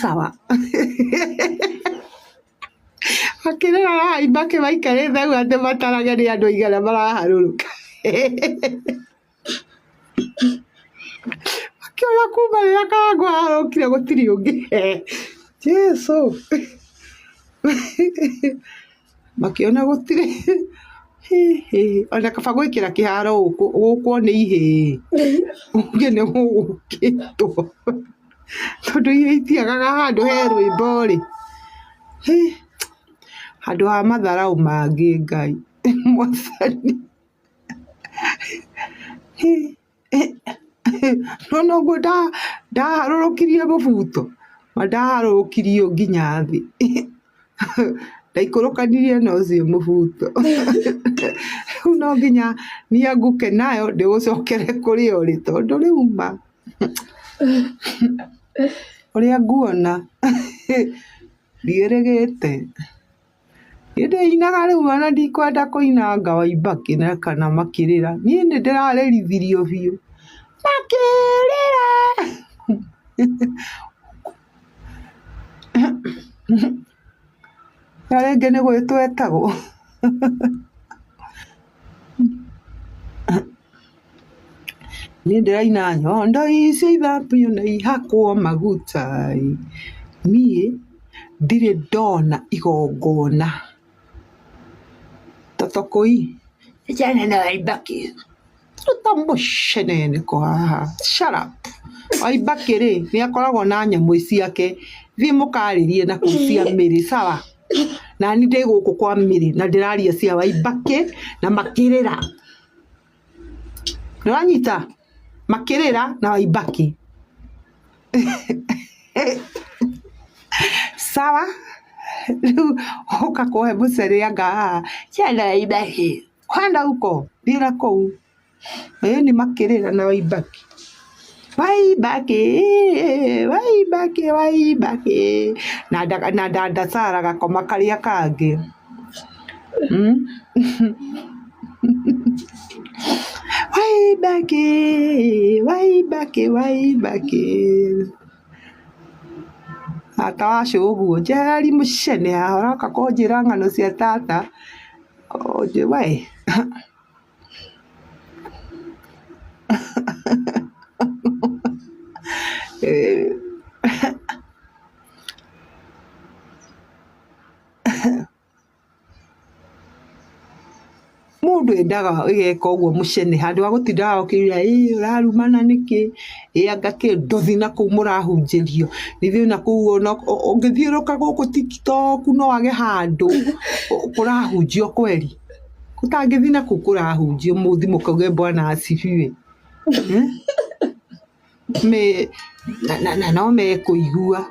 Sawa. Akirera haimba kimaikare thau ate mataraga ni andu igana maraharuruka. Akiona kuma rĩrĩa Karangũ arokire gũtirĩ ũngĩ. Jesu. Makiona gũtirĩ. Ona kaba gwĩkĩra kĩharo gũkwo nĩ ihĩ. Ũngĩ nĩ mũgũkĩtwo. Tondũ ihĩ itiagaga handũ he rwĩmbo rĩ. Handũ ha matharaũ mangĩ Ngai. Mwathani. No guo ndaharũrũkirie mũbuto. Ndaharũrũkirie nginya thĩ. Ndaikũrũkanirie na ũcio mũbuto. Rĩu no nginya niĩ ngũke nayo ndĩgũcokere kũrĩa ũrĩ tondũ rĩu ma. Ũrĩa nguona. Ndiĩrĩgĩte. Ndĩinaga rĩu ona ndikwenda kũina anga Waibaki na kana makĩrĩra. Niĩ nĩ ndĩrarĩrithirio biũ. Makĩrĩra. Na rĩngĩ nĩ gwĩtwo etagwo. Niĩ ndĩraina nyondo icio ithambio na ihakwo maguta. Niĩ ndirĩ ndona igongona. Totokoi. Ejana na Waibaki. Ruta mũceneneko haha. Shut up. Waibaki rĩ nĩ akoragwo na nyamũ ciake. Thiĩ mũkarĩrie na kũu cia Mĩrĩ sawa. Na nĩ ndĩ gũkũ kwa Mĩrĩ na ndĩraria cia Waibaki na makĩrĩra. Nĩwanyita makĩrĩra na Waibaki. Sawa. Rĩu ũka kũhe mũcere anga ciana Waibaki. Kwenda huko bila kũu. Ni makĩrĩra na Waibaki. Waibaki, Waibaki, Waibaki. Na ndandacara gakoma karĩa kangĩ. Waibaki, Waibaki, Waibaki. Tata wa cũguo njeri mũcene aroka kũnjĩra ng'ano cia tata. Oje we. Mũndũ endaga ĩgeka ũguo mũcene handũ ha gũtindaga ũkĩria ũrarumana nĩkĩ anga kĩ ndothi na kũu mũrahunjĩrio nĩthiĩ na kũu ũngĩthiũrũka gũkũ TikTok no wage handũ kũrahunjio kweri gũtangĩthiĩ na kũu kũrahunjio mũthĩ mũkauge Bwana asifiwe. No mekũigua.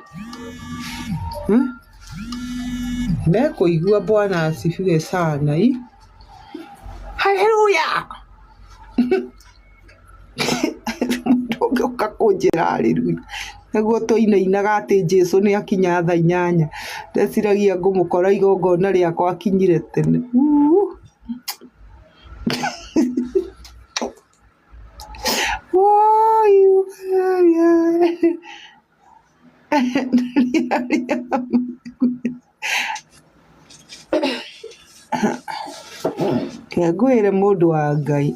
Mekũigua Bwana asifiwe sana. Hallelujah. Ndũngĩũka kũnjĩra hallelujah. Naguo tũinainaga atĩ Jesũ nĩ akinya thaa 8. Ndeciragia ngũmũkora igongona rĩakwa akinyire tene. Ngwĩre mũndũ wa Ngai.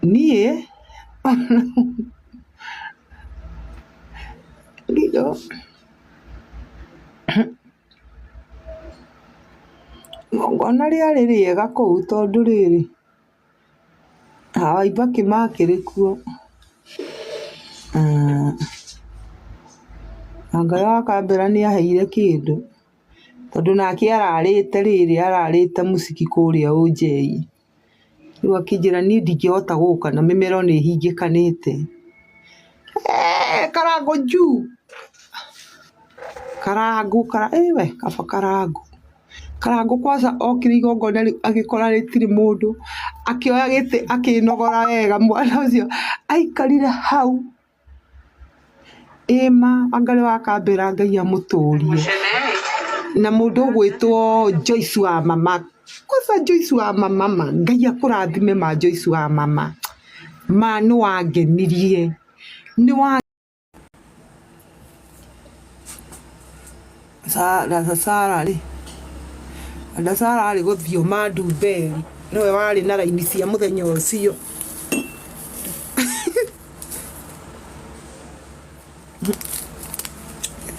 Niĩ Lido. Ngona rĩarĩ rĩega kũu tondũ rĩrĩ. Waibaki makĩrĩ kuo. Ngai wa Kambĩra nĩ aheire kĩndũ. Tondũ nake ararĩte rĩrĩ ararĩte mũciki kũrĩa ũnjei. Rĩu akĩnjĩra niĩ ndingĩhota gũka na mĩmero nĩ hingĩkanĩte. Karangũ njuu. Karangũ we kaba Karangũ. Karangũ kwanza okire igongona agĩkora rĩtirĩ mũndũ. Akĩoya gĩtĩ akĩnogora wega mwana ũcio aikarire hau. Angarĩ wa Kambĩra Ngai amũtũrie. Na mũndũ ũgwĩtwo Joyce wa mama. Kwanza Joyce wa mama Ngai akũrathime ma Joyce wa mama. ma nĩ wangenirie nĩ wa Sara rĩ gũthio Mandumberi nĩwe warĩ na raini cia mũthenya ũcio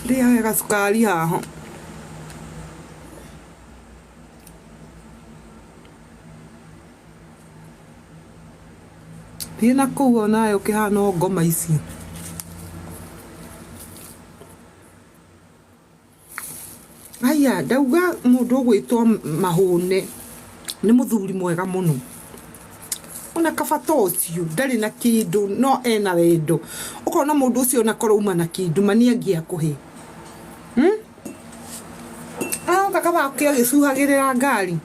rĩa wega cukari haho thiĩ na kũu onawe ũkĩhana ngoma icio aya ndauga mũndũ ũgwĩtwo Mahũne nĩ mũthuri mwega mũno ona kabata ũcio ndarĩ na kĩndũ no ena wendo ũkona mũndũ ũcio ona korwo uma na kĩndũ mani angĩakũhe kaba kĩo gĩcuhagĩrĩra ngari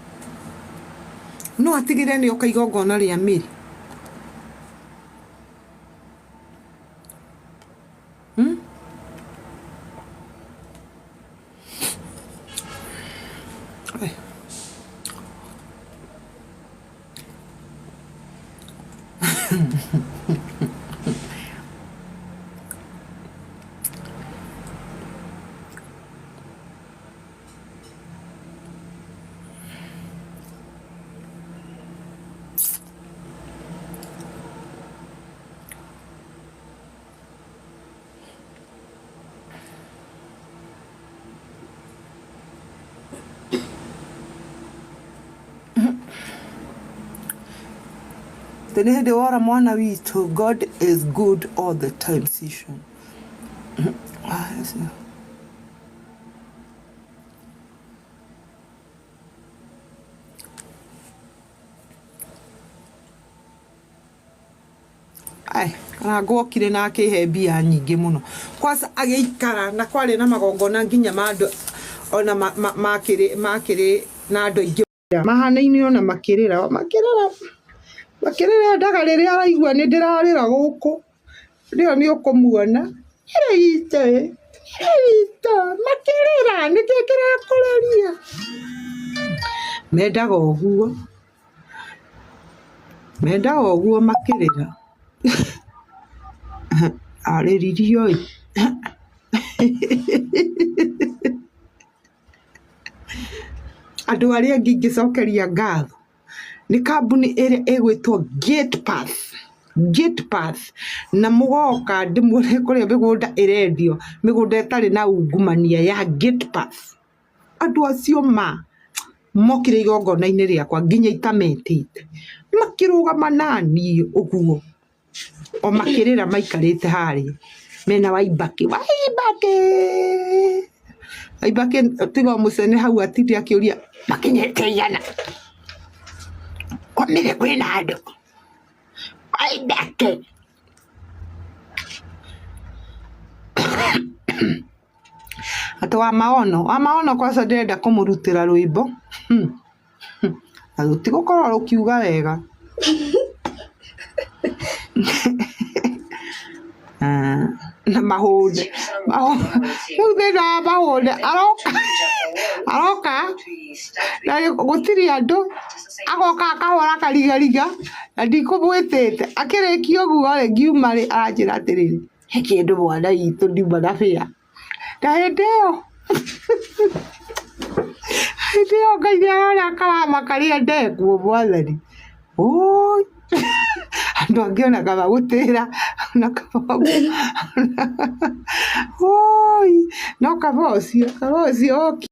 no atigĩre nĩ oka igongona rĩa Mĩri Tene hĩndĩ wora mwana witũ God is good all the time season kana ngokire na akĩhe mbia nyingĩ mũno kwanza agĩikara na kwarĩ na magongona nginya mandũ ona makĩrĩ na andũ aingĩ mahanaine ona makĩrĩra ndaga rĩrĩa araigua nĩ ndĩrarĩra gũkũ rĩo nĩ ũkũmuona ĩrĩ itũ makĩrĩra nĩkĩĩ kĩrakũrĩria mendaga ũguo makĩrĩra arĩririo andũ arĩa angĩ ingĩcokeria ngatho nĩ kambuni ĩrĩa ĩgwĩtwo Gate Path na mũgoka ndĩmuone kũrĩa mĩgũnda ĩrendio mĩgũnda ĩtarĩ na ungumania ya Gate Path andũ acio mokire igongona-inĩ rĩakwa nginya itametĩte makĩrũgama naniĩ ũguo o makĩrĩra maikarĩte harĩa mena Waibaki tiga mũcene hau atinde akĩũria makinyĩte igana kwamire kwĩna andũ Waibaki atĩ wa maono kwanza ndĩrenda kũmũrutĩra rwĩmbo na rũtigũkorwo rũkiuga wega na Mahũne rĩu thĩna wa Mahũne aroka na gũtirĩ andũ agoka akahora karigariga na ndikũmwĩtĩte akĩrĩkia ũguo rĩ ngiuma rĩ aranjĩra atĩrĩrĩ he kĩndũ mwana witũ ndiuma na bĩa na hĩndĩ ĩyo Ngai nĩarona karamaka rĩa ndengwo mwathani andũ angĩ onaga magũtĩra na kaba no kaba ũcio oki